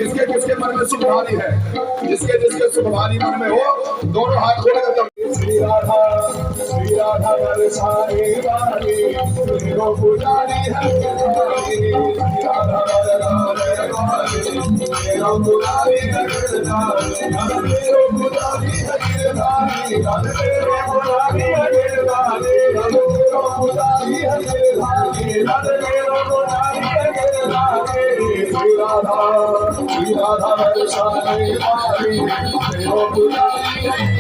किसके किसके मन में सुख भारी है, जिसके जिसके सुख भारी मन में हो, दोनों हाथ खोले श्री राधा बरसाने वाली तेरो पुजारी है राधा तेरो पुजारी है तेरो पुजारी है तेरो पुजारी है तेरो पुजारी है तेरो पुजारी है श्री राधा बरसाने वाली तेरो पुजारी है